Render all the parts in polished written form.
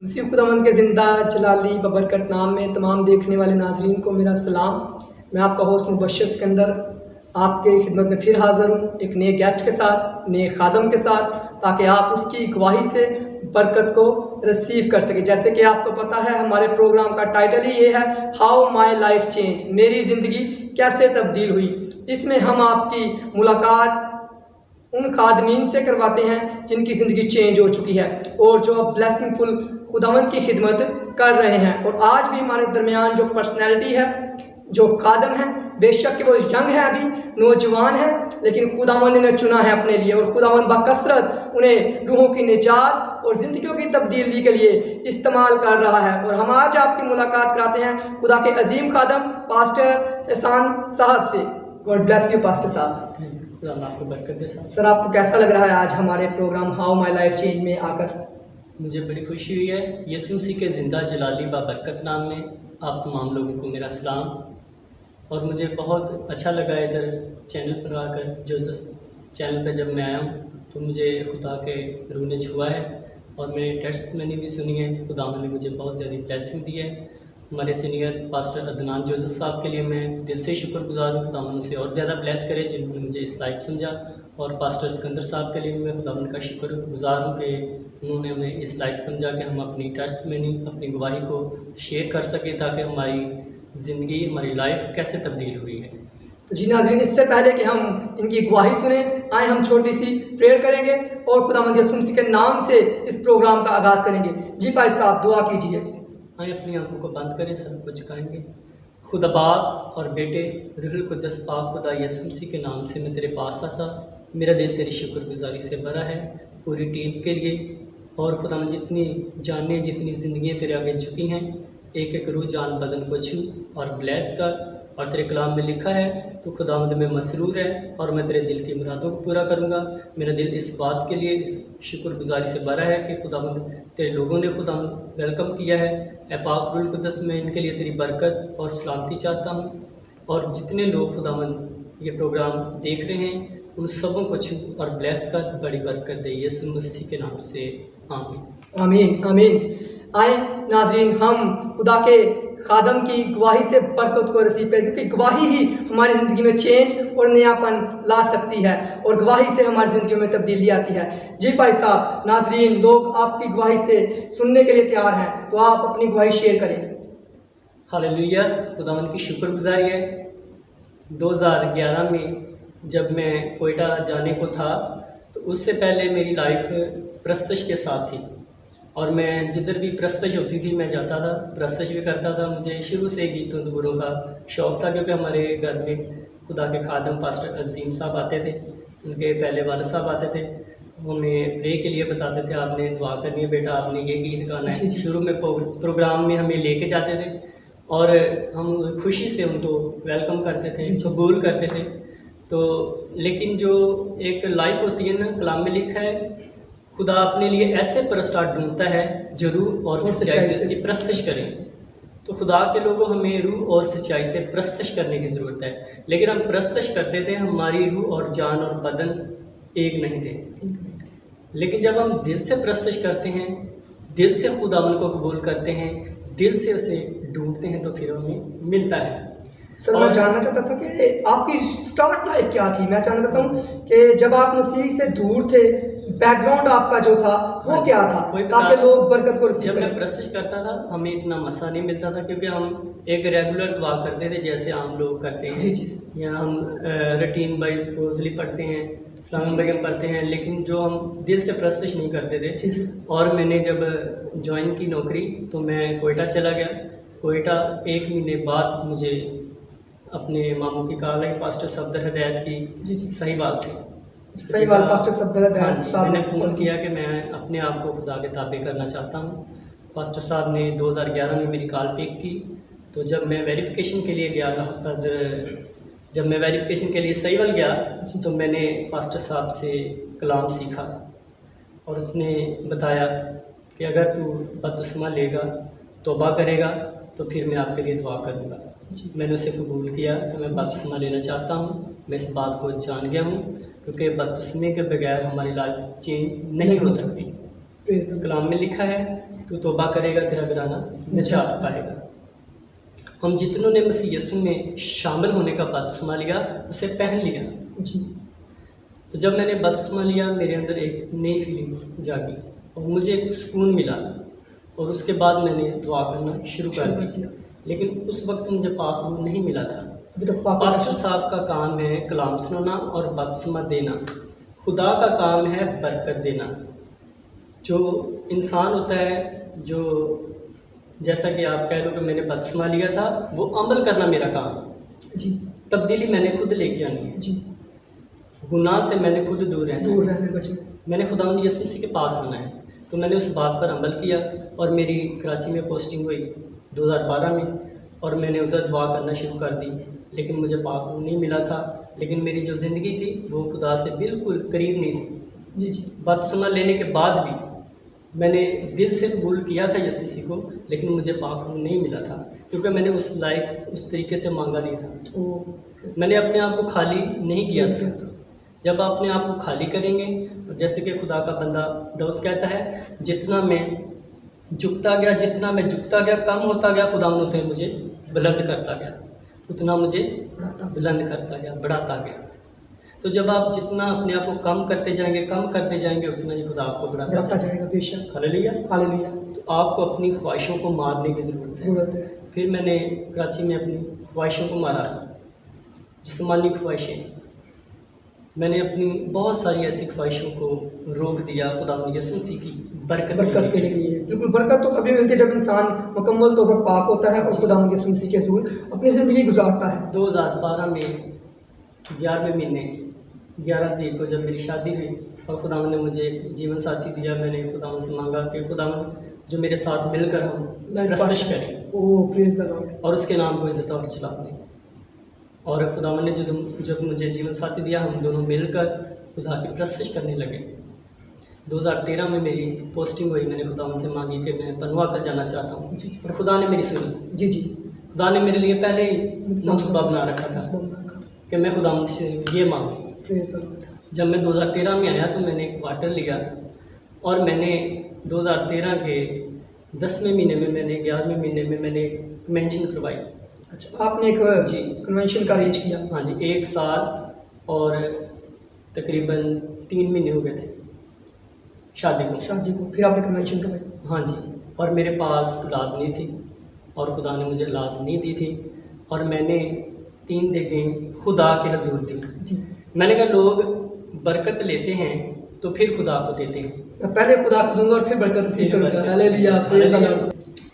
मसीह खुदावंद के ज़िंदा जलाली बबरकत नाम में तमाम देखने वाले नाजरीन को मेरा सलाम। मैं आपका होस्ट मुबश्शिर सिकंदर आपके खिदमत में फिर हाज़िर हूँ एक नए गेस्ट के साथ, नए खादम के साथ, ताकि आप उसकी गवाही से बरकत को रिसीव कर सकें। जैसे कि आपको पता है हमारे प्रोग्राम का टाइटल ही ये है, हाउ माई लाइफ चेंज, मेरी ज़िंदगी कैसे तब्दील हुई। इसमें हम आपकी मुलाकात उन खादमीन से करवाते हैं जिनकी ज़िंदगी चेंज हो चुकी है और जो ब्लेसिंगफुल खुदावंद की खिदमत कर रहे हैं। और आज भी हमारे दरमियान जो पर्सनैलिटी है, जो खादम है, बेशक कि वो यंग है, अभी नौजवान है, लेकिन खुदावंद ने चुना है अपने लिए और खुदावंद बकसरत उन्हें रूहों की निजात और ज़िंदगियों की तब्दीली के लिए इस्तेमाल कर रहा है। और हम आज आपकी मुलाकात कराते हैं खुदा के अजीम खादम पास्टर एहसान साहब से। गॉड ब्लेस यू पास्टर साहब। आपको बरकत दे साहब। सर, आपको कैसा लग रहा है आज हमारे programme how my life change में आकर? मुझे बड़ी खुशी हुई है। यीशु मसीह के ज़िंदा जलाली बरकत नाम में आप तमाम लोगों को मेरा सलाम। और मुझे बहुत अच्छा लगा इधर चैनल पर आकर। जो चैनल पर जब मैं आया हूँ तो मुझे खुदा के रूह ने छुआ है और मैंने टेस्ट मैंने भी सुनी है। खुदा ने मुझे बहुत ज़्यादा ब्लेसिंग दी है। हमारे सीनियर पास्टर अदनान जोसेफ साहब के लिए मैं दिल से शुक्रगुजार हूँ। खुदा उनसे और ज़्यादा ब्लेस करे जिन्होंने मुझे इस लायक समझा। और पास्टर सिकंदर साहब के लिए मैं खुदा उनका शुक्रगुजार हूँ कि उन्होंने हमें इस लायक समझा कि हम अपनी टेस्टमनी, अपनी गवाही को शेयर कर सकें ताकि हमारी ज़िंदगी, हमारी लाइफ कैसे तब्दील हुई है। तो जी नाज़रीन, इससे पहले कि हम इनकी गवाही सुने, आए हम छोटी सी प्रेयर करेंगे और खुदावंद यीशु मसीह के नाम से इस प्रोग्राम का आगाज़ करेंगे। जी भाई साहब, दुआ कीजिए। आए अपनी आंखों को बंद करें, सब कुछ कहेंगे। खुदा बाप और बेटे रूहुल कुद्दस पाक खुदा यीशु मसीह के नाम से मैं तेरे पास आता। मेरा दिल तेरी शुक्रगुजारी से भरा है पूरी टीम के लिए। और खुदा में जितनी जानें, जितनी ज़िंदगियाँ तेरे आगे झुकी हैं, एक एक रूह जान बदन को छू और ब्लेस कर। और तेरे कलाम में लिखा है तो खुदावंद में मसरूर है और मैं तेरे दिल की मुरादों को पूरा करूँगा। मेरा दिल इस बात के लिए इस शुक्रगुजारी से भरा है कि खुदावंद तेरे लोगों ने खुदावंद वेलकम किया है। ए पाक रूहुल कुद्दस, मैं इनके लिए तेरी बरकत और सलामती चाहता हूँ। और जितने लोग खुदावंद ये प्रोग्राम देख रहे हैं उन सबों को छू और ब्लेस कर, बड़ी बरकत दे यीशु मसीह के नाम से, आमीन आमीन आमीन। आए नाज़रीन, हम खुदा के खादम की गवाही से बरकत को रिसीव करें, क्योंकि गवाही ही हमारी ज़िंदगी में चेंज और नयापन ला सकती है और गवाही से हमारी ज़िंदगी में तब्दीली आती है। जी भाई साहब, नाज़रीन लोग आपकी गवाही से सुनने के लिए तैयार हैं, तो आप अपनी गवाही शेयर करें। हालेलुया, खुदावंद की शुक्रगुजारी है। 2011 में जब मैं कोयटा जाने को था तो उससे पहले मेरी लाइफ प्रस्तश के साथ थी और मैं जिधर भी प्रस्तश होती थी मैं जाता था, प्रस्तश भी करता था। मुझे शुरू से गीतों ज़बूरों का शौक़ था, क्योंकि हमारे घर में खुदा के खादम पास्टर अजीम साहब आते थे, उनके पहले वाले साहब आते थे, हमें प्रे के लिए बताते थे, आपने दुआ करनी है बेटा, आपने ये गीत गाना है। शुरू में प्रोग्राम में हमें लेके जाते थे और हम खुशी से उनको वेलकम करते थे, कबूल करते थे। तो लेकिन जो एक लाइफ होती है ना, कलाम में लिखा है खुदा अपने लिए ऐसे परस्तार ढूंढता है जो रूह और सच्चाई से इसकी प्रस्तश करें। तो खुदा के लोगों, हमें रूह और सच्चाई से प्रस्तश करने की ज़रूरत है। लेकिन हम प्रस्तश करते थे, हमारी रूह और जान और बदन एक नहीं थे। लेकिन जब हम दिल से प्रस्तश करते हैं, दिल से खुदावन को कबूल करते हैं, दिल से उसे ढूंढते हैं, तो फिर हमें मिलता है। सर, मैं जानना चाहता था कि आपकी स्टार्ट लाइफ क्या थी। मैं जानना चाहता हूँ कि जब आप मसीह से दूर थे, बैकग्राउंड आपका जो था वो क्या था, ताकि लोग बरकत को रिसीव जब करें। मैं प्रस्तश करता था हमें इतना मसा नहीं मिलता था, क्योंकि हम एक रेगुलर दुआ करते थे जैसे आम लोग करते हैं। जी। या हम रूटीन वाइज रोज़ली पढ़ते हैं, इस्लाम बगैर पढ़ते हैं, लेकिन जो हम दिल से प्रस्तश नहीं करते थे। जी। और मैंने जब ज्वाइन की नौकरी तो मैं कोयटा चला गया। कोयटा 1 महीने बाद मुझे अपने मामू की कॉल आई, पास्टर सफदर हदायत की। जी। सही बात से सही बात, पास्टर सफदर हदायत साहब ने फ़ोन किया कि मैं अपने आप को खुदा के ताबे करना चाहता हूँ। पास्टर साहब ने 2011 में मेरी कॉल पिक की। तो जब मैं वेरिफिकेशन के लिए गया, जब मैं वेरिफिकेशन के लिए सहीवल गया तो मैंने पास्टर साहब से कलाम सीखा और उसने बताया कि अगर तू बपतिस्मा लेगा, तौबा करेगा, तो फिर मैं आपके लिए दुआ करूँगा। मैंने उसे कबूल किया कि मैं बपतिस्मा लेना चाहता हूँ। मैं इस बात को जान गया हूँ, क्योंकि बपतिस्मे के बगैर हमारी लाइफ चेंज नहीं हो सकती। प्रेज़ द कलाम में लिखा है, तू तौबा करेगा तेरा घराना निजात पाएगा। हम जितनों ने मसीह यीशु में शामिल होने का बपतिस्मा लिया, उसे पहन लिया। जी तो जब मैंने बपतिस्मा लिया, मेरे अंदर एक नई फीलिंग जागी और मुझे एक सुकून मिला, और उसके बाद मैंने दुआ करना शुरू कर दी। लेकिन उस वक्त मुझे पाक रूह नहीं मिला था। अभी तक पाक पास्टर साहब का काम है कलाम सुनाना और बपतिस्मा देना, खुदा का काम है बरकत देना। जो इंसान होता है, जो जैसा कि आप कह लो कि मैंने बपतिस्मा लिया था, वो अमल करना मेरा काम। जी तब्दीली मैंने खुद लेके आनी है। जी गुनाह से मैंने खुद दूर रहना है। दूर रहने बचे। मैंने खुदावंद यीशु मसीह के पास आना है। तो मैंने उस बात पर अमल किया और मेरी कराची में पोस्टिंग हुई 2012 में, और मैंने उधर दुआ करना शुरू कर दी। लेकिन मुझे पाक रूह नहीं मिला था। लेकिन मेरी जो ज़िंदगी थी वो खुदा से बिल्कुल करीब नहीं थी। जी जी बपतिस्मा लेने के बाद भी मैंने दिल से कबूल किया था यीशु मसीह को, लेकिन मुझे पाक रूह नहीं मिला था, क्योंकि मैंने उस लायक उस तरीके से मांगा नहीं था। ओ मैंने अपने आप को खाली नहीं किया था। जब आप अपने आप को खाली करेंगे, और जैसे कि खुदा का बंदा दाऊद कहता है, जितना मैं झुकता गया कम होता गया, खुदा उतने मुझे बुलंद करता गया, उतना मुझे बुलंद करता गया, बढ़ाता गया। तो जब आप जितना अपने आप को कम करते जाएंगे उतना ही खुदा आपको बढ़ाता जाएगा। बेशक। हालेलुया। हालेलुया। तो आपको अपनी ख्वाहिशों को मारने की ज़रूरत है। फिर मैंने कराची में अपनी ख्वाहिशों को मारा, जिस्मानी ख्वाहिशें। मैंने अपनी बहुत सारी ऐसी ख्वाहिशों को रोक दिया खुदा यीशु मसीह की बरकत के लिए। बिल्कुल, बरकत तो तभी मिलती है जब इंसान मुकम्मल तौर पर पाक होता है और खुदा यीशु मसीह के रसूल अपनी ज़िंदगी गुजारता है। 2012 में 11वें महीने 11 तारीख को जब मेरी शादी हुई और खुदा ने मुझे एक जीवन साथी दिया, मैंने खुदा से मांगा कि खुदा जो मेरे साथ मिलकर हम प्रस्तुत करें। ओह प्रेज़ द लॉर्ड। और उसके नाम को इज़्ज़त और जलाल दें। और खुदा ने जब मुझे जीवन साथी दिया, हम दोनों मिलकर खुदा की प्रस्तुत करने लगे। 2013 में मेरी पोस्टिंग हुई। मैंने खुदा से मांगी कि मैं पनवा कर जाना चाहता हूँ, और खुदा ने मेरी सुनी। जी जी। खुदा ने मेरे लिए पहले ही मनसूबा बना रखा था कि मैं खुदा से ये मांगूँ। जब मैं 2013 में आया तो मैंने एक क्वार्टर लिया, और मैंने 2013 के 10वें महीने में 11वें महीने में मैंने कन्वेंशन करवाई। अच्छा, आपने एक जी कन्वेंशन का अरेंज किया? हाँ जी, 1 साल और तकरीबन 3 महीने हो गए थे शादी को। फिर आपने कन्वेंशन करवाई? हाँ जी। और मेरे पास औलाद नहीं थी, और खुदा ने मुझे औलाद नहीं दी थी, और मैंने 3 देखें खुदा के हजूर दी। मैंने कहा लोग बरकत लेते हैं तो फिर खुदा को देते हैं, पहले खुदा को दूंगा और फिर बरकत उसी को दूंगा। Hallelujah, praise the Lord.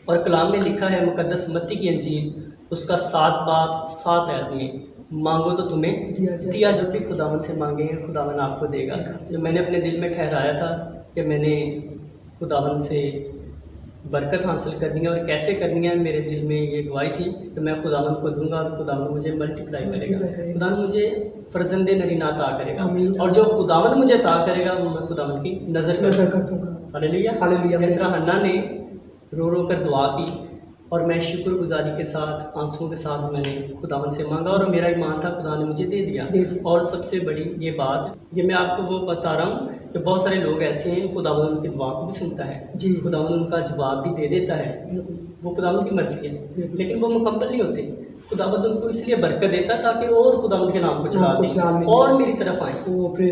और कलाम में लिखा है मुकद्दस मत्ती की अंजील उसका 7 बाब 7 आयत में, मांगो तो तुम्हें दिया। जब भी खुदावन से मांगेंगे खुदावन आपको देगा। जो मैंने अपने दिल में ठहराया था कि मैंने खुदावन से बरकत हासिल करनी है, और कैसे करनी है, मेरे दिल में ये गवाही थी कि मैं खुदावन को दूंगा और खुदावन मुझे मल्टीप्लाई करेगा। खुदावन मुझे फर्जंद नरीना अता करेगा, और जो खुदावन मुझे अता करेगा वो मैं खुदावन की नज़र कर दूंगा। Hallelujah, hallelujah. जिस तरह हन्ना ने रो रो कर दुआ की, और मैं शुक्रगुजारी के साथ आंसुओं के साथ मैंने खुदावन से मांगा, और मेरा ईमान था खुदा ने मुझे दे दिया। और सबसे बड़ी ये बात, ये मैं आपको वो बता रहा हूँ कि बहुत सारे लोग ऐसे हैं खुदावन उनकी दुआ को भी सुनता है जी, खुदावन उनका जवाब भी दे देता है, वो खुदावन की मर्जी है, लेकिन वो मुकम्मल नहीं होते। खुदावन उनको इसलिए बरकत देता ताकि और खुदावन के नाम को चला दें और मेरी तरफ आए।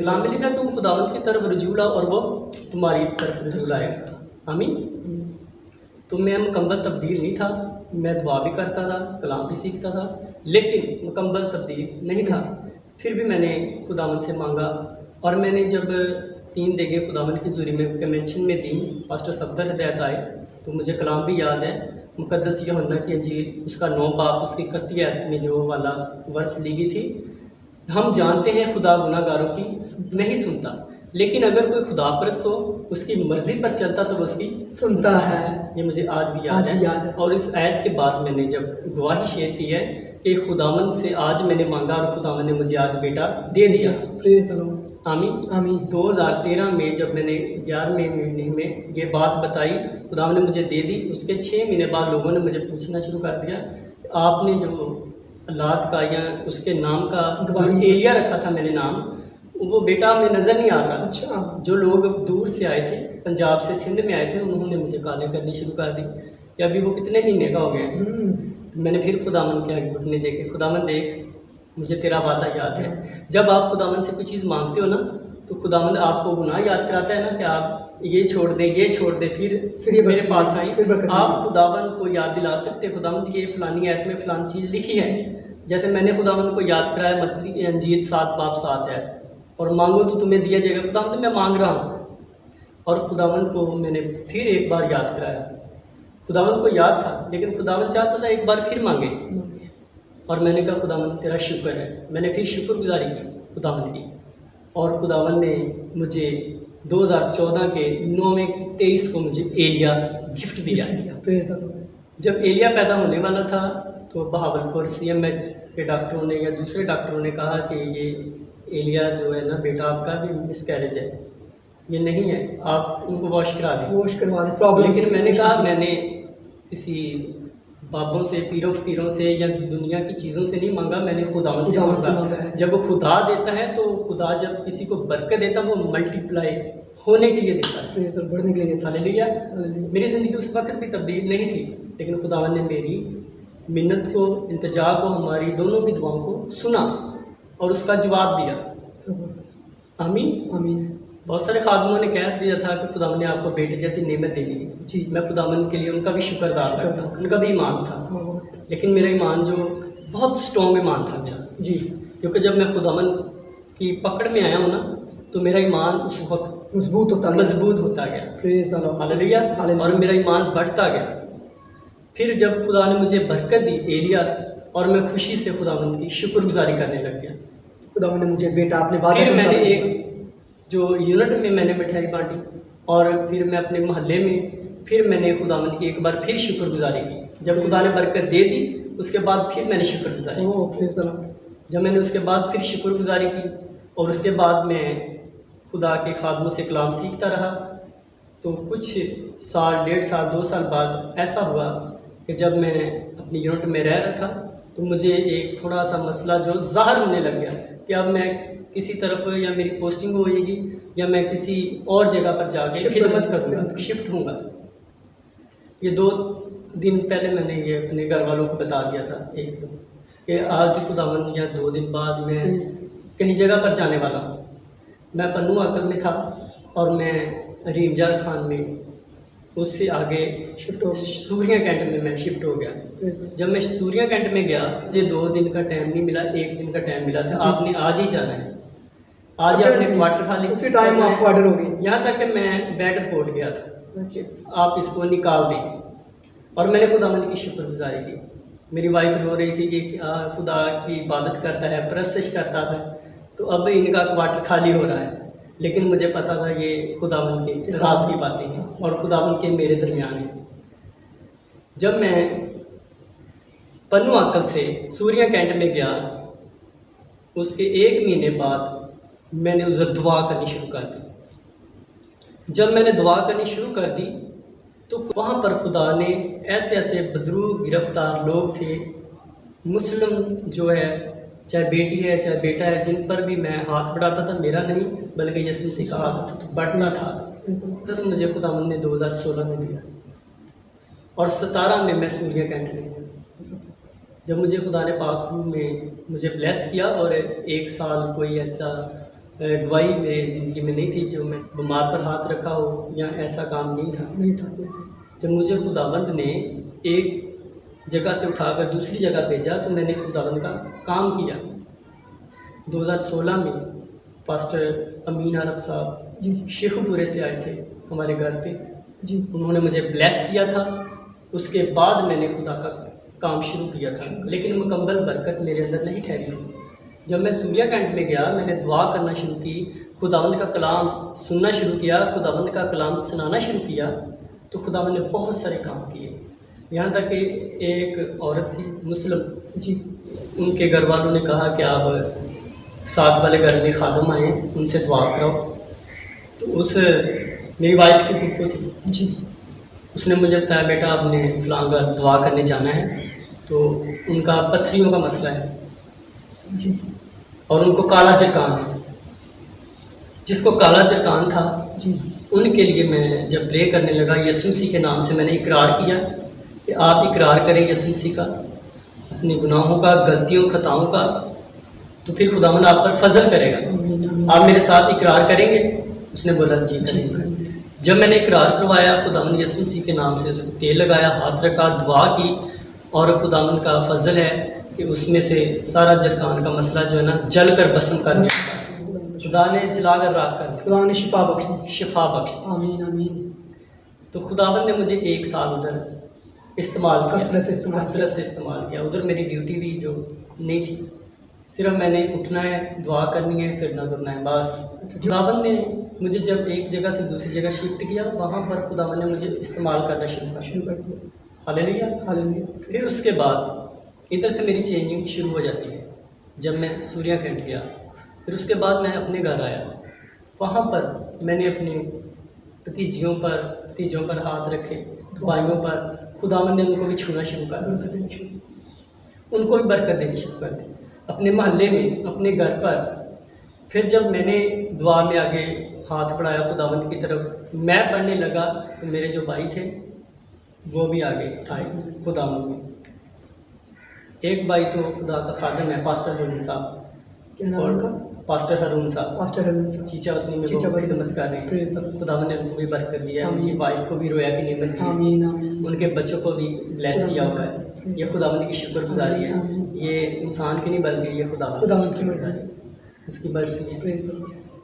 नाम में लिखा तुम खुदावन की तरफ रजू लाओ और वो तुम्हारी तरफ रजू लाएगा। आमीन। तो मैं मुकम्मल तब्दील नहीं था, मैं दुआ भी करता था, कलाम भी सीखता था, लेकिन मुकम्मल तब्दील नहीं था। फिर भी मैंने खुदावन से मांगा, और मैंने जब 3 देगे खुदावन की ज़ूरी में कन्वेंशन में दी, पास्टर सफदर हिदायत आए, तो मुझे कलाम भी याद है। मुकद्दस यूहन्ना की अंजील उसका 9 बाब उसकी 31 आयत में जो वाला वर्स ली गई थी, हम जानते हैं खुदा गुनाहगारों की नहीं सुनता, लेकिन अगर कोई खुदा परस्त हो उसकी मर्जी पर चलता तो वो उसकी सुनता है। ये मुझे आज भी याद है। और इस आयत के बाद मैंने जब गवाही शेयर की है कि खुदावन से आज मैंने मांगा और खुदावन ने मुझे आज बेटा दे दिया। Praise the Lord. आमीन, आमीन। 2013 में जब मैंने 11वें महीने में ये बात बताई, खुदावन ने मुझे दे दी। उसके 6 महीने बाद लोगों ने मुझे पूछना शुरू कर दिया, आपने जो औलाद का या उसके नाम का जो एलिया रखा था मैंने नाम, वो बेटा हमें नज़र नहीं आ रहा। अच्छा। जो लोग दूर से आए थे पंजाब से सिंध में आए थे, उन्होंने मुझे गालें करनी शुरू कर दी कि अभी वो कितने महीने का हो गया है। तो मैंने फिर खुदावन के आगे घुटने टेके, खुदावन देख मुझे तेरा वादा याद है। जब आप खुदावन से कोई चीज़ मांगते हो ना, तो खुदावन आपको गुनाह याद कराता है ना कि आप ये छोड़ दे, ये छोड़ दे, फिर ये मेरे पास आई। आप खुदावन को याद दिला सकते, खुदावन ये फलानी आयत में फलानी चीज़ लिखी है। जैसे मैंने खुदावन को याद कराया मत्ती अंजील 7:7 है, और मांगो तो तुम्हें दिया जाएगा। खुदावन मैं मांग रहा हूँ, और खुदावन को मैंने फिर एक बार याद कराया। खुदावन को याद था, लेकिन खुदावन चाहता था एक बार फिर मांगे, और मैंने कहा खुदावन तेरा शुक्र है। मैंने फिर शुक्रगुजारी की खुदावन की, और खुदावन ने मुझे 2014 के 9/23 को मुझे एलिया गिफ्ट दिया। जब एलिया पैदा होने वाला था तो बहावलपुर CMH के डॉक्टरों ने या दूसरे डॉक्टरों ने कहा कि ये एलिया जो है ना बेटा आपका भी मिसकैरेज है, ये नहीं है, आप उनको वॉश करा दें, वॉश करवा दें प्रॉब्लम। लेकिन मैंने कहा मैंने किसी बाबों से, पीरों से या दुनिया की चीज़ों से नहीं मांगा, मैंने खुदावन से मांगा। जब वो खुदा देता है तो खुदा जब किसी को बरकत देता है वो मल्टीप्लाई होने के लिए देता है, बढ़ने के लिए देता है। हालेलुया। मेरी ज़िंदगी उस वक्त भी तब्दील नहीं थी, लेकिन खुदावन ने मेरी मिन्नत को, इंतजा को, हमारी दोनों की दुआओं को सुना और उसका जवाब दिया। आमीन आमीन। बहुत सारे खादमों ने कह दिया था कि खुदावन ने आपको बेटे जैसी नेमत देनी है। जी, मैं खुदावन के लिए उनका भी शुक्रगुजार करता हूँ। उनका भी ईमान था, लेकिन मेरा ईमान जो बहुत स्ट्रॉन्ग ईमान था मेरा। जी, क्योंकि जब मैं खुदावन की पकड़ में आया हूँ ना, तो मेरा ईमान उस वक्त मजबूत होता गया। Praise the Lord, hallelujah. और मेरा ईमान बढ़ता गया। फिर जब खुदा ने मुझे बरकत दी एलिया, और मैं खुशी से खुदावन की शुक्रगुजारी करने लग गया। खुदावन ने मुझे बेटा आपने बात। फिर मैंने एक जो यूनिट में मैंने मिठाई बांटी, और फिर मैं अपने मोहल्ले में फिर मैंने खुदावन की एक बार फिर शुक्रगुजारी की। जब खुदा ने बरकत दे दी उसके बाद फिर मैंने शुक्रगुजारी की। जब मैंने उसके बाद फिर शुक्रगुजारी की, और उसके बाद मैं खुदा के खादमों से कलाम सीखता रहा, तो कुछ साल, 1.5 साल, 2 साल बाद ऐसा हुआ कि जब मैं अपनी यूनिट में रह रहा था तो मुझे एक थोड़ा सा मसला जो ज़ाहिर होने लग गया कि अब मैं किसी तरफ या मेरी पोस्टिंग होएगी या मैं किसी और जगह पर जाके खिदमत करूँगा, शिफ्ट होऊंगा। ये 2 दिन पहले मैंने ये अपने घर वालों को बता दिया था एक दिन कि आज खुदावन या 2 दिन बाद मैं कहीं जगह पर जाने वाला हूँ। मैं पन्नू आकल में था और मैं रीमजार खान में, उससे आगे शिफ्ट हो सूर्या कैंट में मैं शिफ्ट हो गया। जब मैं सूर्या कैंट में गया, मुझे 2 दिन का टाइम नहीं मिला, 1 दिन का टाइम मिला था। आपने आज ही जाना है, आज आपने क्वार्टर खा ली, उसी टाइम आप क्वार्टर हो गई। यहाँ तक कि मैं बेड रिपोर्ट गया था, आप इसको निकाल दें। और मैंने खुदावंद की शुक्रगुजारी की। मेरी वाइफ रो रही थी कि खुदा की इबादत करता है, परस्तिश करता था, तो अब इनका क्वार्टर खाली हो रहा है। लेकिन मुझे पता था ये खुदावंद के राज की बातें हैं और खुदावंद के मेरे दरमियान हैं। जब मैं पन्नू आकल से सूर्या कैंट में गया, उसके 1 महीने बाद मैंने उधर दुआ करनी शुरू कर दी। जब मैंने दुआ करनी शुरू कर दी तो वहाँ पर खुदा ने ऐसे ऐसे बदरूग गिरफ्तार लोग थे, मुस्लिम जो है, चाहे बेटी है चाहे बेटा है, जिन पर भी मैं हाथ बढ़ाता था, मेरा नहीं बल्कि यीशु मसीह का हाथ बढ़ता था। बस मुझे खुदावंद ने 2016 में दिया और 17 में मैं सूर्या कैंट में गया। जब मुझे खुदा ने पाक में मुझे ब्लेस किया और 1 साल कोई ऐसा गवाही मेरी ज़िंदगी में नहीं थी जो मैं बीमार पर हाथ रखा हो या ऐसा काम नहीं था। जब मुझे खुदावंद ने एक जगह से उठाकर दूसरी जगह भेजा तो मैंने खुदावंद का काम किया। 2016 में पास्टर अमीन आरफ साहब शेखुपुरे से आए थे हमारे घर पे जी, उन्होंने मुझे ब्लेस किया था। उसके बाद मैंने खुदा का काम शुरू किया था, लेकिन मुकम्मल बरकत मेरे अंदर नहीं ठहरी थी। जब मैं सूर्या कैंट में गया, मैंने दुआ करना शुरू की, खुदावंद का कलाम सुनना शुरू किया, खुदावंद का कलाम सुनाना शुरू किया, तो खुदावंद ने बहुत सारे काम किए। यहाँ तक कि एक औरत थी मुस्लिम जी, उनके घर वालों ने कहा कि आप साथ वाले घर में खादम आए, उनसे दुआ कराओ। तो उस मेरी वाइफ की फूफो थी जी, उसने मुझे बताया बेटा आपने फलां घर दुआ करने जाना है, तो उनका पत्थरियों का मसला है जी, और उनको काला जरकान है। जिसको काला जरकान था जी, उनके लिए मैं जब प्रे करने लगा, यीशु मसीह के नाम से मैंने इकरार किया कि आप इकरार करें यीशु मसीह का, अपने गुनाहों का, गलतियों खताओं का, तो फिर खुदावंद आप पर फजल करेगा। आप मेरे साथ इकरार करेंगे? उसने बोला जी करेंगे। जब मैंने इकरार करवाया, खुदावंद यीशु मसीह के नाम से उसको तेल लगाया, हाथ रखा, दुआ की, और खुदावंद का फजल है कि उसमें से सारा जरकान का मसला जो है ना जल कर भस्म कर चुका। खुदा ने जलाकर राख कर दिया, खुदा ने शिफा बख्शी, शिफा बख्श। आमीन आमीन। तो खुदावंद ने मुझे 1 साल उधर इस्तेमाल किया, कसरत से इस्तेमाल किया। उधर मेरी ड्यूटी भी जो नहीं थी, सिर्फ मैंने उठना है, दुआ करनी है, फिरना तुरना है, बस। खुदावंद ने मुझे जब एक जगह से दूसरी जगह शिफ्ट किया, वहाँ पर खुदावंद ने मुझे इस्तेमाल करना शुरू कर दिया। Hallelujah, hallelujah. फिर उसके बाद इधर से मेरी चेंजिंग शुरू हो जाती है। जब मैं सूर्या कैंट गया, फिर उसके बाद मैं अपने घर आया, वहाँ पर मैंने अपने भतीजियों पर हाथ रखे, भाइयों पर। खुदावंद ने उनको भी छूना शुरू कर दिया, उनको भी बरकत देनी शुरू कर दी, अपने मोहल्ले में, अपने घर पर। फिर जब मैंने दुआ में आगे हाथ बढ़ाया खुदावंद की तरफ, मैं पढ़ने लगा, तो मेरे जो भाई थे वो भी आगे आए खुदावंद में। एक भाई तो खुदा का खादम है, पास्टर हरून साहब, और पास्टर हरून साहब चीचा वतनी में खिदमत कर रहे हैं। खुदावंद ने उनको भी बरकत दिया, उनकी वाइफ को भी रोया की नेमत दी, उनके बच्चों को भी ब्लेस किया हुआ है। ये खुदावंद की शुक्रगुजारी है, ये इंसान की नहीं बल्कि ये खुदावंद की मर्जी, उसकी मर्जी है।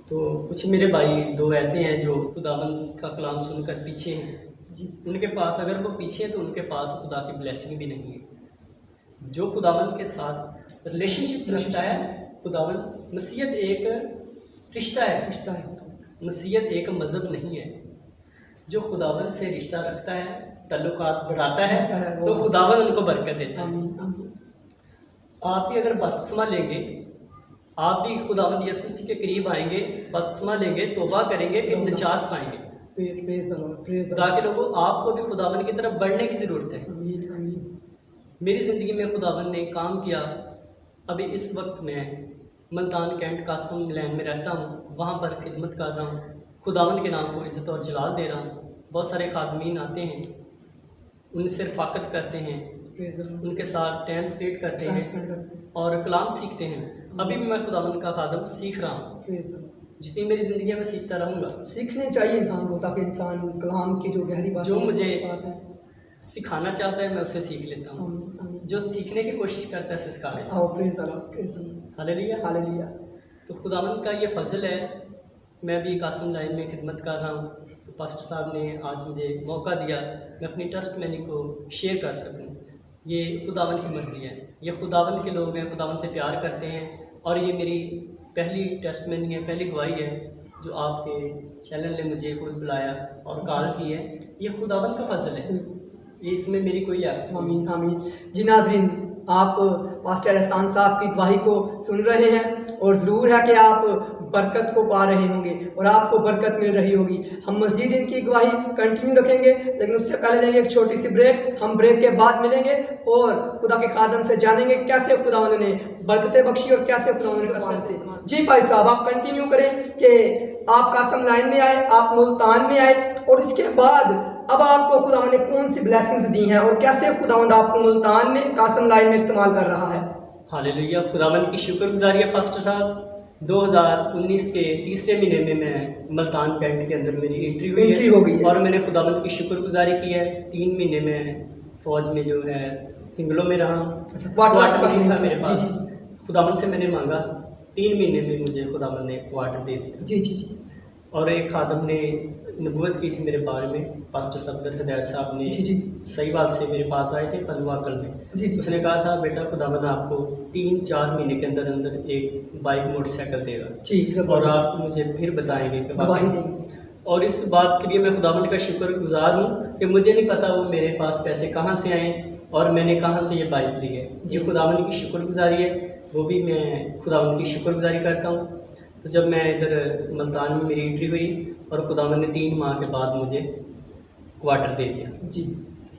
तो कुछ मेरे भाई 2 ऐसे हैं जो खुदावंद का कलाम सुनकर पीछे हैं जी। उनके पास, अगर वो पीछे हैं तो उनके पास खुदा की ब्लेसिंग भी नहीं है। जो खुदावंद के साथ रिलेशनशिप रखता है, खुदावंद, मसीहत एक रिश्ता है, मसीहत एक मज़हब नहीं है। जो खुदावंद से रिश्ता रखता है, तल्लुकात बढ़ाता है, तो खुदावंद उनको बरकत देता है। आप भी अगर बपतिस्मा लेंगे, आप भी खुदावंद यीशु मसीह के करीब आएंगे, बपतिस्मा लेंगे, तौबा करेंगे, फिर निजात पाएंगे। ताकि लोगों, आपको भी खुदावंद की तरफ बढ़ने की ज़रूरत है। मेरी ज़िंदगी में खुदावंद ने काम किया। अभी इस वक्त मैं मुल्तान कैंट कासम लैन में रहता हूँ, वहाँ पर खिदमत कर रहा हूँ, खुदावंद के नाम को इज़्ज़त और जलाल दे रहा हूँ। बहुत सारे खादमीन आते हैं, उनसे रफ़ाकत करते हैं, उनके साथ टाइम स्पेंड करते हैं और कलाम सीखते हैं। अभी भी मैं खुदावंद का खादम सीख रहा हूँ, जितनी मेरी ज़िंदगी में सीखता रहूँगा। सीखने चाहिए इंसान को, ताकि इंसान कलाम की जो गहरी बात, जो मुझे सिखाना चाहता है मैं उससे सीख लेता हूँ, जो सीखने की कोशिश करता है सिखा लेता हूँ। Hallelujah, hallelujah. तो खुदावंद का ये फजल है। मैं भी कासम लाइन में खिदमत कर रहा हूँ, तो पास्टर साहब ने आज मुझे मौका दिया मैं अपनी टेस्टमनी को शेयर कर सकूँ। ये खुदावंद की मर्ज़ी है, ये खुदावंद के लोग हैं, खुदावंद से प्यार करते हैं, और ये मेरी पहली टेस्टमनी है, पहली गवाही है जो आपके चैनल ने मुझे खुद बुलाया और कॉल की है। ये खुदावंद का फजल है, ये इसमें मेरी कोई आमीन आमीन। जी नाज़रीन, आप पास्टर एहसान साहब की गवाही को सुन रहे हैं, और ज़रूर है कि आप बरकत को पा रहे होंगे और आपको बरकत मिल रही होगी। हम मज़ीद इनकी गवाही कंटिन्यू रखेंगे, लेकिन उससे पहले लेंगे एक छोटी सी ब्रेक। हम ब्रेक के बाद मिलेंगे और खुदा के खादम से जानेंगे कैसे खुदावंद ने बरकतें बख्शी और कैसे खुदावंद ने कसरत से। जी भाई साहब, आप कंटिन्यू करें कि आप कासम लाइन में आए, आप मुल्तान में आए, और इसके बाद अब आपको खुदावंद ने कौन सी ब्लेसिंग्स दी हैं और कैसे खुदावंद आपको मुल्तान में कासम लाइन में इस्तेमाल कर रहा है। हालेलुया, खुदावंद की शुक्रगुजारी है पास्टर साहब। 2019 के तीसरे महीने में मैं मुल्तान कैंट के अंदर मेरी एंट्री हो गई और मैंने खुदावंद की शुक्रगुजारी की है। 3 महीने में फ़ौज में जो है सिंगलों में रहा। अच्छा, क्वार्टर था मेरे पास। खुदावंद से मैंने मांगा, 3 महीने में मुझे खुदावंद ने क्वार्टर दे दिया। जी। और एक खादम ने नबूवत की थी मेरे बारे में, पास्टर सफदर हिदायत साहब ने सही बात से मेरे पास आए थे पनवाकल में। उसने कहा था, बेटा खुदावंद आपको 3-4 महीने के अंदर अंदर एक बाइक मोटरसाइकिल देगा, और आप मुझे फिर बताएंगे कि और इस बात के लिए मैं खुदावंद का शुक्रगुजार हूँ कि मुझे नहीं पता वो मेरे पास पैसे कहाँ से आए और मैंने कहाँ से ये बाइक ली है। ये खुदावंद की शुक्रगुजारी है, वो भी मैं खुदावंद की शुक्रगुजारी करता हूँ। तो जब मैं इधर मुल्तान में मेरी एंट्री हुई और खुदावंद ने 3 माह के बाद मुझे क्वार्टर दे दिया जी।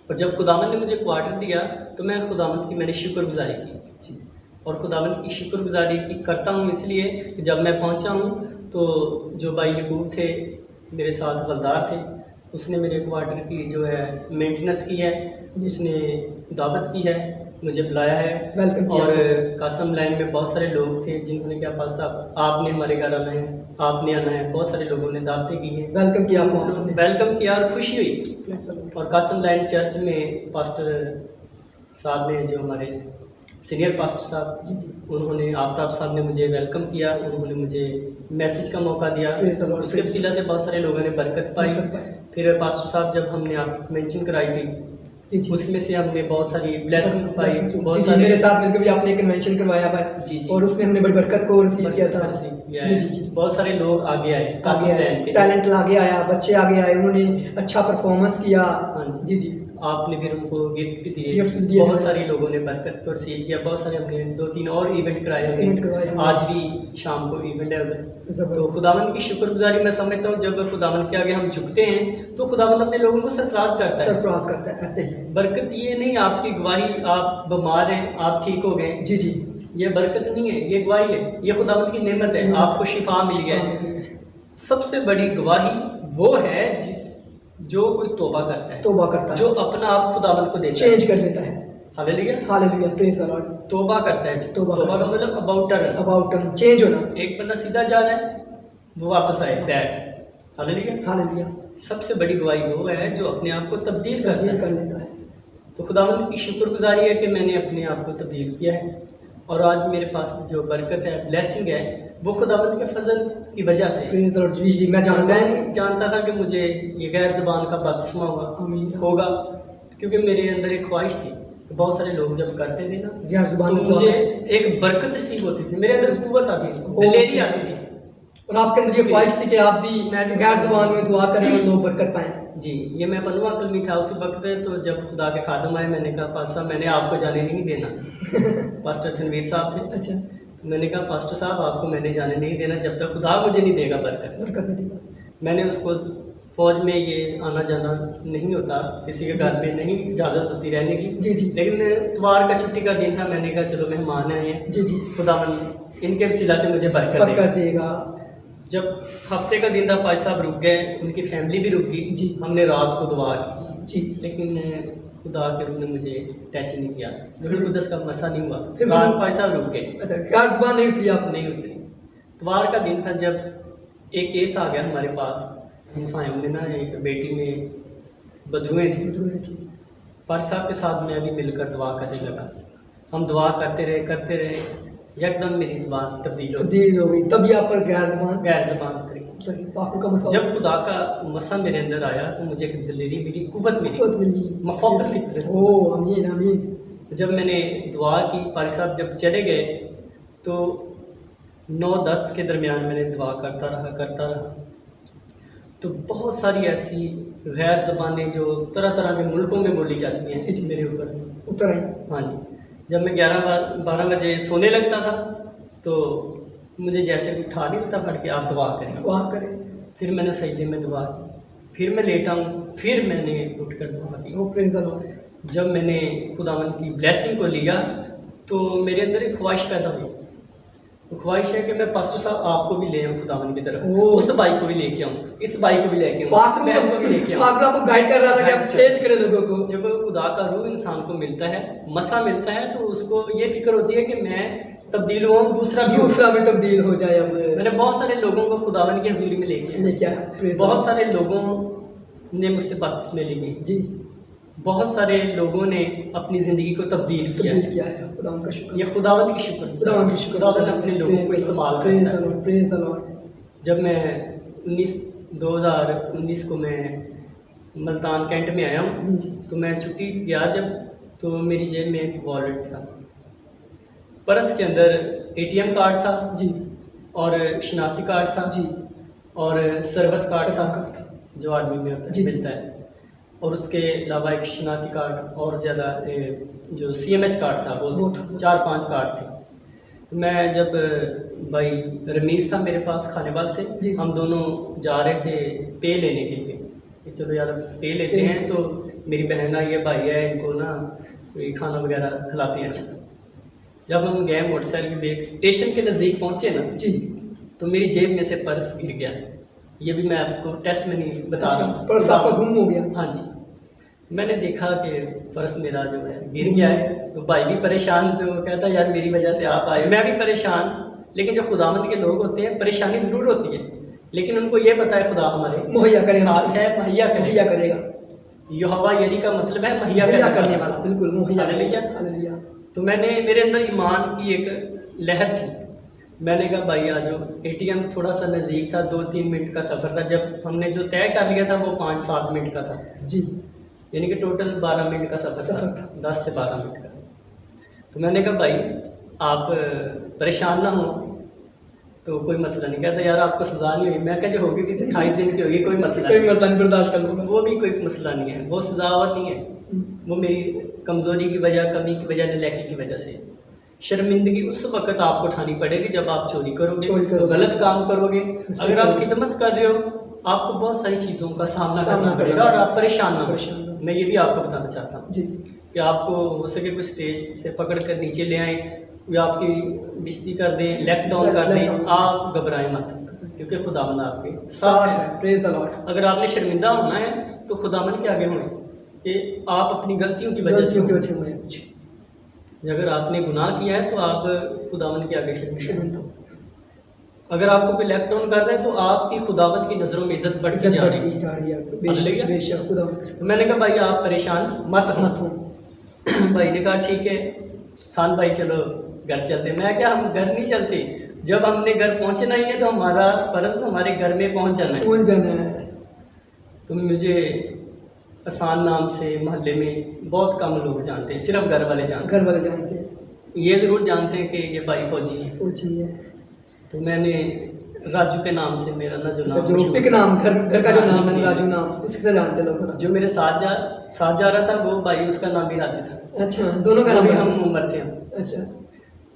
और जब खुदावंद ने मुझे क्वार्टर दिया तो मैं खुदावंद की मैंने शुक्रगुजारी की जी। और खुदावंद की शुक्रगुजारी की करता हूँ इसलिए कि जब मैं पहुँचा हूँ तो जो भाई यकूब थे मेरे साथ हवलदार थे, उसने मेरे क्वार्टर की जो है मेंटेनेंस की है, उसने दावत की है, मुझे बुलाया है। वेलकम किया। और कासम लाइन में बहुत सारे लोग थे जिन्होंने क्या पास साहब आपने हमारे घर आना है, आपने आना है, बहुत सारे लोगों ने दावतें की हैं, वेलकम किया आपको आप सबने। वेलकम किया और खुशी हुई। और कासम लाइन चर्च में पास्टर साहब ने, जो हमारे सीनियर पास्टर साहब, उन्होंने आफ्ताब साहब ने मुझे वेलकम किया, उन्होंने मुझे मैसेज का मौका दिया, उसके वसीला से बहुत सारे लोगों ने बरकत पाई। फिर पास्टर साहब जब हमने आप मेंशन कराई थी, उसमें से हमने बहुत सारी ब्लेसिंग पाई, बहुत सारे मेरे साथ मिलकर भी आपने एक कन्वेंशन करवाया हुआ है जी, और उसमें हमने बड़ी बरकत को रिसीव किया था। जी, बहुत सारे लोग आगे आए, टैलेंट आगे आया, बच्चे आगे आए, उन्होंने अच्छा परफॉर्मेंस किया। जी जी, आपने फिर उनको गिफ्ट गिफ्ट्स दिए, दिए, बहुत सारे लोगों ने बरकत को रिसीव किया, बहुत सारे हमने 2-3 और इवेंट कराए हमने। आज भी शाम को इवेंट है उधर। तो खुदावंद की शुक्रगुजारी मैं समझता हूँ, जब खुदावंद के आगे हम झुकते हैं तो खुदावंद अपने लोगों को सरफराज करता है। ऐसे ही बरकत ये नहीं आपकी गवाही, आप बीमार हैं आप ठीक हो गए, जी जी, ये बरकत नहीं है, ये गवाही है, ये खुदावंद की नेमत है, आपको शिफा मिल गया। सबसे बड़ी गवाही वो है जो कोई तौबा करता है, जो अपना आप खुदावंद को देता है, चेंज कर देता है। Hallelujah, hallelujah, praise the Lord. तौबा करता है, तौबा का मतलब अबाउट टर्न, चेंज होना। एक बंदा सीधा जा रहा है, वो वापस आए बैक। Hallelujah, hallelujah. सबसे बड़ी गवाही वो है जो अपने आप को तब्दील कर लेता है। तो खुदावंद की शुक्रगुजारी है कि मैंने अपने आप को तब्दील किया है, और आज मेरे पास जो बरकत है, ब्लेसिंग है, वो खुदावंद के फजल की वजह से। जी, मैं जानता था कि मुझे ये गैर ज़बान का बपतिस्मा होगा, क्योंकि मेरे अंदर एक ख्वाहिश थी। तो बहुत सारे लोग जब करते थे ना गैर ज़बान, तो मुझे एक बरकत रिसीव होती थी, मेरे अंदर कुव्वत आती थी, दिलेरी आती थी, और आपके अंदर ये ख्वाहिश थी कि आप भी गैर ज़बान में दुआ करें और लोग बरकत पाएं। जी, ये मैं पनवा कलमी था उसी वक्त। तो जब खुदा के खादम आए, मैंने कहा पास्टर साहब मैंने आपको जाने नहीं देना। पास्टर तनवीर साहब थे। अच्छा, तो मैंने कहा पास्टर साहब आपको मैंने जाने नहीं देना जब तक खुदा मुझे नहीं देगा बरकत नहीं देगा। मैंने उसको फ़ौज में ये आना जाना नहीं होता, किसी के घर में नहीं इजाज़त होती रहने की। जी जी, लेकिन इतवार का छुट्टी का दिन था, मैंने कहा चलो मेहमान आए हैं, जी जी, खुदावंद इनके वसीला से मुझे बरकत देगा। जब हफ्ते का दिन था, पाई साहब रुक गए, उनकी फैमिली भी रुक गई जी। हमने रात को दुआ की जी, लेकिन खुदा के रूह ने मुझे टच नहीं किया, रूह कुदस का मसा नहीं हुआ। फिर रात पाई साहब रुक गए। अच्छा, गैर ज़बान नहीं उतरी, आप नहीं उतरी। इतवार का दिन था, जब एक केस आ गया हमारे पास, हमसायों में ना एक बेटी में बदबुएँ थी। पार साहब के साथ मैं भी मिलकर दुआ करने लगा। हम दुआ करते रहे, एकदम मेरी ज़बान तब्दील हो गई। तभी आप पर गैर ज़बान उतरी। जब खुदा का मसा मेरे अंदर आया तो मुझे एक दिलेरी मिली, कुव्वत मिली, मफ़ौक़ल फ़िक्र। ओह आमीन आमीन। जब मैंने दुआ की, पारी साहब जब चले गए तो 9-10 के दरमियान मैंने दुआ करता रहा। तो बहुत सारी ऐसी गैर ज़बानें जो तरह तरह के मुल्कों में बोली जाती हैं जी मेरे ऊपर उतर आई। हाँ जी, जब मैं 11-12 बजे सोने लगता था तो मुझे जैसे उठा नहीं था, फट के आप दुआ करें। फिर मैंने सजदे में दुआ की, फिर मैं लेटा हूँ, फिर मैंने उठकर दुआ की। जब मैंने खुदावंद की ब्लेसिंग को लिया तो मेरे अंदर एक ख्वाहिश पैदा हुई। तो ख्वाहिश है कि मैं पास्टर साहब आपको भी ले आऊँ खुदावंद की तरफ, उस भाई को भी लेके आऊँ, इस भाई को भी लेके आऊँ, पास्टर को भी लेके आऊँ। आपको गाइड कर रहा था कि आप चेंज करें लोगों को। जब खुदा का रूह इंसान को मिलता है, मसा मिलता है, तो उसको ये फिक्र होती है कि मैं तब्दील हुआ, दूसरा भी तब्दील हो जाए। अब मैंने बहुत सारे लोगों को खुदावंद की हजूरी में लेके आया। बहुत सारे लोगों ने मुझसे बपतिस्मे ली जी, बहुत सारे लोगों ने अपनी ज़िंदगी को तब्दील किया है। खुदावंद का शुक्र, ये खुदावंद की शुक्र, खुदावंद अपने लोगों को इस्तेमाल करता है। Praise the Lord. जब मैं 2019 को मैं मुल्तान कैंट में आया हूँ, तो मैं छुट्टी गया जब, तो मेरी जेब में एक वॉलेट था, पर्स के अंदर ATM कार्ड था जी, और शनाख्ती कार्ड था जी, और सर्विस कार्ड था जो आर्मी में होता है मिलता है, और उसके अलावा एक शनाख्ती कार्ड और ज़्यादा जो CMH कार्ड था वो 4-5 कार्ड थे। तो मैं जब भाई रमीज़ था मेरे पास खानेवाल से, हम दोनों जा रहे थे पे लेने के लिए, चलो यार पे लेते हैं। तो मेरी बहन आई है, भाई है, इनको ना कोई खाना वगैरह खिलाते हैं। अच्छा, जब हम गए मोटरसाइकिल पे स्टेशन के नज़दीक पहुँचे ना जी, तो मेरी जेब में से पर्स गिर गया। ये भी मैं आपको टेस्ट में नहीं बता रहा हूँ। पर्स आपका गुम हो गया? हाँ जी, मैंने देखा कि पर्स मेरा जो है गिर गया है। तो भाई भी परेशान, तो कहता यार मेरी वजह से आप आए। मैं भी परेशान, लेकिन जो खुदावंद के लोग होते हैं परेशानी ज़रूर होती है, लेकिन उनको ये पता है खुदा हमारे मुहैया साथ है, मुहैया करेगा। यहोवा यरी का मतलब है मुहैया करने वाला, बिल्कुल मुहैया। हालेलुया। तो मेरे अंदर ईमान की एक लहर थी। मैंने कहा भाई आ जाओ। एटीएम थोड़ा सा नज़दीक था, 2-3 मिनट का सफ़र था। जब हमने जो तय कर लिया था वो 5-7 मिनट का था जी, यानी कि टोटल 12 मिनट का सफ़र था, 10 से 12 मिनट का। तो मैंने कहा भाई आप परेशान ना हो, तो कोई मसला नहीं। कहता यार आपको सज़ा नहीं हुई। मैं कहा जो होगी 28 दिन की होगी, कोई मसला नहीं, बर्दाश्त कर लूँगा। वो भी कोई मसला नहीं है, वो सज़ा और नहीं है, वो मेरी कमज़ोरी की वजह, कमी की वजह, नलायकी की वजह से। शर्मिंदगी उस वक्त आपको उठानी पड़ेगी जब आप चोरी करोगे, गलत काम करोगे। अगर आप खिदमत कर रहे हो, आपको बहुत सारी चीज़ों का सामना करना पड़ेगा और आप परेशान ना हो। मैं ये भी आपको बताना चाहता हूँ कि आपको हो सके कोई स्टेज से पकड़ कर नीचे ले आए या आपकी बेइज्जती कर दें, लेट डाउन कर दें, आप घबराएं मत, क्योंकि खुदावंद आपके साथ है। Praise the Lord. अगर आपने शर्मिंदा होना है तो खुदावंद के आगे हों कि आप अपनी गलतियों की वजह से हुए कुछ। अगर आपने गुनाह किया है तो आप खुदावंद के आगे शर्मिंदा हो। अगर आपको कोई लेट डाउन कर रहा है तो आपकी खुदावंद की नज़रों में इज्जत बढ़ती जा रही है। बेशक खुदावंद। तो मैंने कहा भाई आप परेशान मत हो। भाई ने कहा ठीक है सान भाई चलो घर चलते। मैं क्या, हम घर नहीं चलते, जब हमने घर पहुंचना ही है तो हमारा पर्स हमारे घर में पहुंच जाना है। तो मुझे आसान नाम से मोहल्ले में बहुत कम लोग जानते हैं, सिर्फ घर वाले जानते हैं। ये ज़रूर जानते हैं कि ये भाई फौजी है। तो मैंने राजू के नाम से मेरा ना जो नाम घर का जो नाम है राजू नाम, उससे जानते लोग। जो मेरे साथ जा रहा था वो भाई, उसका नाम भी राजू था। अच्छा, दोनों का नाम हम उम्र थे। अच्छा।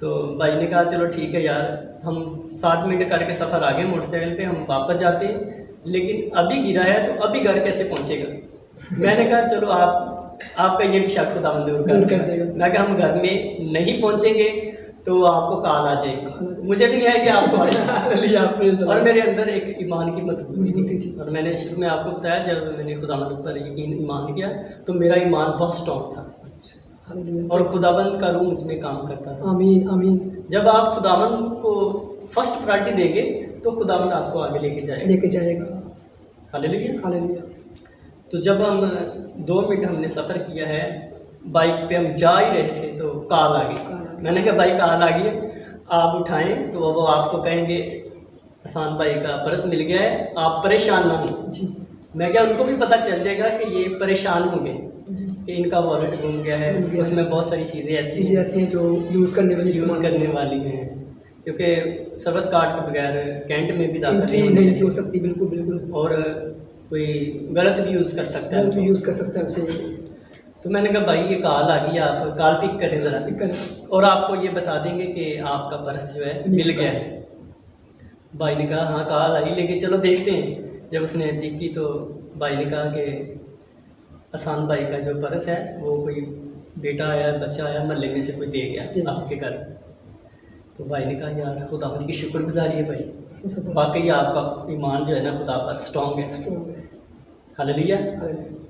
तो भाई ने कहा चलो ठीक है यार, हम 7 मिनट करके सफ़र आगे मोटरसाइकिल पे, हम वापस जाते हैं, लेकिन अभी गिरा है तो अभी घर कैसे पहुंचेगा। मैंने कहा चलो आपका ये भी शक खुदावंद दूर कर देगा। मैं कहा हम घर में नहीं पहुंचेंगे तो आपको कॉल आ जाएगी। मुझे भी नहीं आया कि आपको और मेरे अंदर एक ईमान की मजबूती थी। और मैंने शुरू में आपको बताया, जब मैंने खुदावंद पर यकीन ईमान किया तो मेरा ईमान बहुत स्ट्रॉन्ग था और खुदावंद का रूह मुझ में काम करता था। आमीन आमीन। जब आप खुदावंद को फर्स्ट प्रायोरिटी देंगे तो खुदावंद आपको आगे लेके जाएगा। हालेलुया। तो जब हम 2 मिनट हमने सफ़र किया है, बाइक पे हम जा ही रहे थे तो कॉल आ गई। मैंने कहा भाई कॉल आ गई है, आप उठाएं तो वो आपको कहेंगे आसान भाई का पर्स मिल गया है, आप परेशान ना हो। मैं क्या, उनको भी पता चल जाएगा कि ये परेशान होंगे कि इनका वॉलेट गुम गया है, उसमें बहुत सारी चीज़ें ऐसी हैं जो यूज़ करने वाली हैं, क्योंकि सर्विस कार्ड के बगैर कैंट में भी दाखिल नहीं हो सकती। बिल्कुल। और कोई गलत भी यूज़ कर सकता है उसे। तो मैंने कहा भाई ये कॉल आ गई, आप कॉल पिक करें ज़रा, और आपको ये बता देंगे कि आपका पर्स जो है मिल गया है। भाई ने कहा हाँ कॉल आई, लेकिन चलो देखते हैं। जब उसने पिक की तो भाई ने कहा कि आसान भाई का जो पर्स है वो कोई बेटा आया, बच्चा आया, महल्ले में से कोई दे गया आपके घर। तो भाई ने कहा यार खुदावंद की शुक्रगुजारी है भाई, वाकई आपका ईमान जो है ना खुदा पर स्ट्रॉन्ग है। हालेलुया।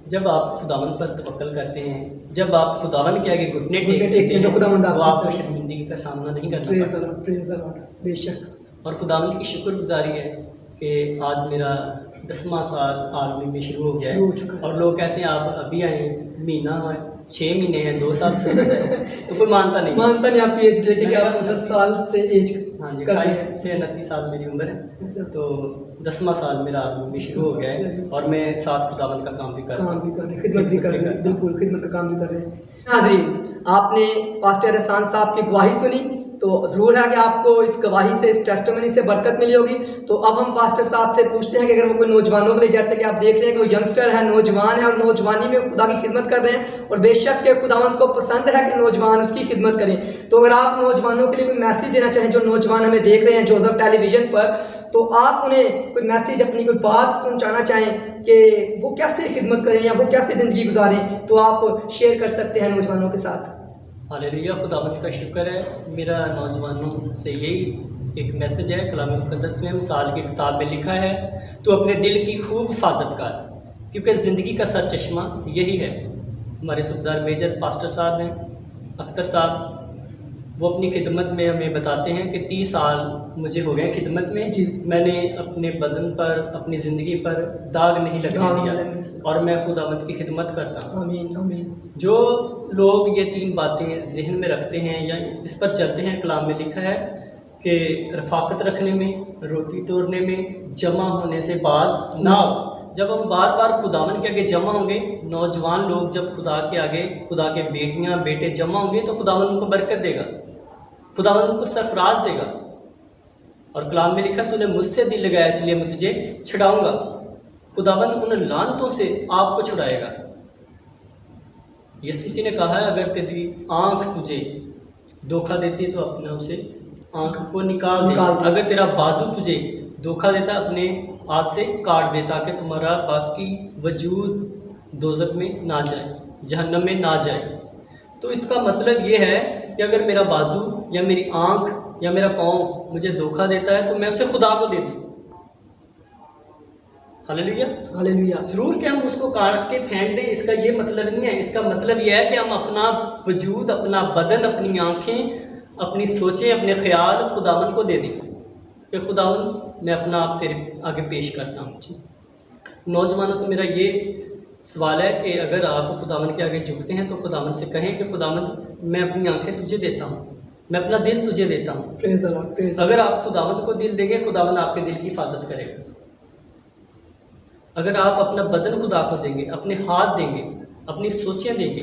जब आप खुदावंद पर तवक्कल करते हैं, जब आप खुदावंद के आगे घुटने टेकते हैं तो खुदावंद आपको शर्मिंदगी का सामना नहीं करना पड़ता। बेशक। और खुदावंद की शुक्रगुजारी है कि आज मेरा 10वां साल आर्मी में शुरू हो गया है और लोग कहते हैं आप अभी आए, महीना 6 महीने हैं, 2 साल से तो कोई मानता नहीं आपकी एज देखे कि आप 10 साल से एज। हाँ जी, 28 से 29 साल मेरी उम्र है। तो 10वां साल मेरा आर्मी में शुरू हो गया है और मैं साथ खुदावंद का काम भी कर रहा हूँ, खिदमत भी कर रहे हैं। बिल्कुल, खिदमत का काम भी कर रहे हैं। नाज़रीन, आपने पास्टर एहसान साहब की गवाही सुनी, तो ज़रूर है कि आपको इस गवाही से, इस टेस्टिमनी से बरकत मिली होगी। तो अब हम पास्टर साहब से पूछते हैं कि अगर वो कोई नौजवानों के लिए, जैसे कि आप देख रहे हैं कि वो यंगस्टर है, नौजवान है और नौजवानी में खुदा की खिदमत कर रहे हैं और बेशक के खुदावंद को पसंद है कि नौजवान उसकी खिदमत करें। तो अगर आप नौजवानों के लिए कोई मैसेज देना चाहें, जो नौजवान हमें देख रहे हैं जोसेफ टेलीविज़न पर, तो आप उन्हें कोई मैसेज, अपनी कोई बात पहुँचाना चाहें कि वो कैसे खिदमत करें या वो कैसे ज़िंदगी गुजारें, तो आप शेयर कर सकते हैं नौजवानों के साथ। हालेलुया। खुदावंद का शुक्र है। मेरा नौजवानों से यही एक मैसेज है कलाम मुक़द्दस में, मिसाल की किताब में लिखा है, तो अपने दिल की खूब हिफाजत कर, क्योंकि ज़िंदगी का सर चश्मा यही है। हमारे सूबेदार मेजर पास्टर साहब हैं, अख्तर साहब, वो अपनी खिदमत में हमें बताते हैं कि 30 साल मुझे हो गए खिदमत में जी। मैंने अपने बदन पर, अपनी ज़िंदगी पर दाग नहीं लगने दिया और मैं खुदावंद की खिदमत करता हूँ। आमीन आमीन। जो लोग ये 3 बातें जहन में रखते हैं या इस पर चलते हैं, कलाम में लिखा है कि रफ़ाकत रखने में, रोटी तोड़ने में, जमा होने से बाज ना हो। जब हम बार बार खुदावन के आगे जमा होंगे, नौजवान लोग जब खुदा के आगे, खुदा के बेटियां बेटे जमा होंगे, तो खुदावन उनको बरकत देगा, खुदावन उनको सरफराज देगा। और कलाम में लिखा, तूने मुझसे दिल लगाया इसलिए मैं तुझे छुड़ाऊंगा। खुदावन उन लानतों से आपको छुड़ाएगा। यीशु मसीह ने कहा है, अगर तेरी आँख तुझे धोखा देती है तो अपना उसे आँख को निकाल दे। अगर तेरा बाजू तुझे धोखा देता, अपने हाथ से काट दे, ताकि तुम्हारा बाकी वजूद दोज़ख में ना जाए, जहन्नम में ना जाए। तो इसका मतलब ये है कि अगर मेरा बाजू या मेरी आँख या मेरा पाँव मुझे धोखा देता है, तो मैं उसे खुदा को दे दूँ। Hallelujah hallelujah. ज़रूर कि हम उसको काट के फेंक दें, इसका ये मतलब नहीं है। इसका मतलब यह है कि हम अपना वजूद, अपना बदन, अपनी आँखें, अपनी सोचें, अपने ख्याल खुदावन को दे दें कि खुदावन मैं अपना आप तेरे आगे पेश करता हूँ। नौजवानों से मेरा ये सवाल है कि अगर आप खुदावन के आगे झुकते हैं तो खुदावन से कहें कि खुदावन मैं अपनी आंखें तुझे देता हूँ, मैं अपना दिल तुझे देता हूँ। Praise the Lord, praise the अगर आप खुदावन को दिल देंगे, खुदावन आपके दिल की हिफाजत करेगा। अगर आप अपना बदन खुदा को देंगे, अपने हाथ देंगे, अपनी सोचें देंगे,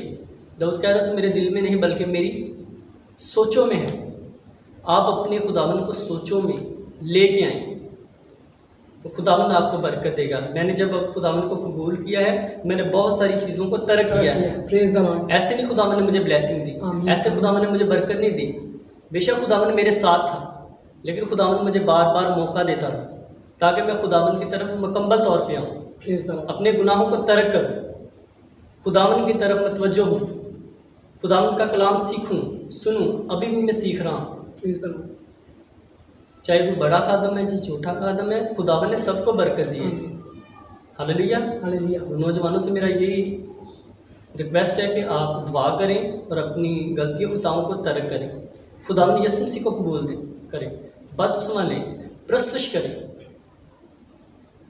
दाऊद कहता है तो मेरे दिल में नहीं बल्कि मेरी सोचों में है। आप अपने खुदावन को सोचों में लेके आए तो खुदावंद आपको बरकत देगा। मैंने जब अब खुदावंद को कबूल किया है, मैंने बहुत सारी चीज़ों को तर्क किया है। Praise the Lord. ऐसे नहीं खुदावंद ने मुझे ब्लेसिंग दी, ऐसे खुदावंद ने मुझे बरकत नहीं दी। बेशक खुदावंद मेरे साथ था, लेकिन खुदावंद मुझे बार बार मौका देता था ताकि मैं खुदावंद की तरफ मुकम्मल तौर पे आऊँ, प्रेज़ द लॉर्ड। अपने गुनाहों को तर्क करूँ, खुदावंद की तरफ मुतवज्जो हूँ, खुदावंद का कलाम सीखूँ, सुनूँ। अभी भी मैं सीख रहा हूँ। Praise the Lord. चाहे वो बड़ा खादम है, चाहे छोटा खादम है, खुदावन ने सबको बरकत दी है। Hallelujah hallelujah. तो नौजवानों से मेरा यही रिक्वेस्ट है कि आप दुआ करें और अपनी गलतियों खताओं को तर्क करें। खुदावन यीशु मसीह को कबूल करें, बदसुमा लें, प्रस्तुत करें।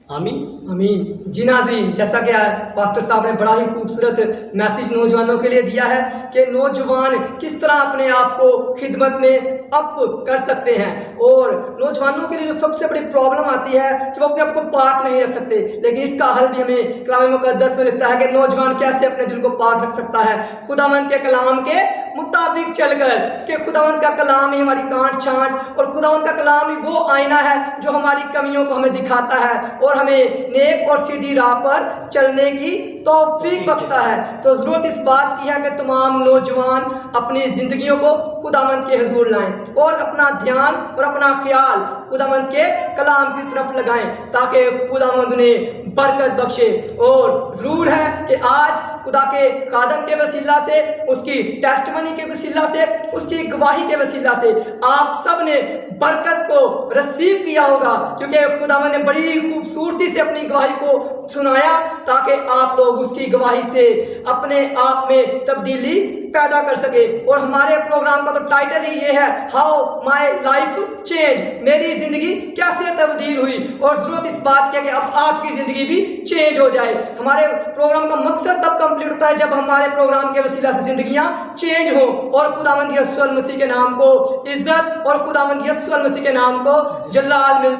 आमीन आमीन। जी नाज़रीन, जैसा कि पास्टर साहब ने बड़ा ही खूबसूरत मैसेज नौजवानों के लिए दिया है कि नौजवान किस तरह अपने आप को खिदमत में अप कर सकते हैं। और नौजवानों के लिए जो सबसे बड़ी प्रॉब्लम आती है कि वो अपने आप को पाक नहीं रख सकते, लेकिन इसका हल भी हमें कलाम मुक़द्दस में लिखता है कि नौजवान कैसे अपने दिल को पाक रख सकता है, खुदावंद के कलाम के मुताबिक चलकर। कि खुदावंद का कलाम ही हमारी कांट छांट और खुदावंद का कलाम ही वो आईना है जो हमारी कमियों को हमें दिखाता है और हमें नेक और सीधी राह पर चलने की तौफीक बख्शता है। तो ज़रूरत इस बात की है कि तमाम नौजवान अपनी ज़िंदगियों को खुदावंद के हुज़ूर लाएं और अपना ध्यान और अपना ख्याल खुदावंद के कलाम की तरफ लगाएं, ताकि खुदावंद उन्हें बरकत बख्शे। और ज़रूर है कि आज खुदा के खादम के वसीला से, उसकी टेस्टमनी के वसीला से, उसकी गवाही के वसीला से आप सब ने बरकत को रिसीव किया होगा, क्योंकि खुदावंद ने बड़ी खूबसूरती से अपनी गवाही को सुनाया ताकि आप लोग उसकी गवाही से अपने आप में तब्दीली पैदा कर सके। और हमारे प्रोग्राम का तो टाइटल ही ये है, हाउ माई लाइफ चेंज, मेरी ज़िंदगी कैसे तब्दील हुई। और ज़रूरत इस बात की है कि अब आपकी ज़िंदगी भी चेंज हो जाए। हमारे प्रोग्राम का मकसद तब कंप्लीट होता है जब हमारे प्रोग्राम के वसीला से ज़िंदगियाँ चेंज हो और खुदावंद यीशु मसीह के नाम को इज्जत और खुदावंद यीशु मसीह के नाम को जलाल मिलता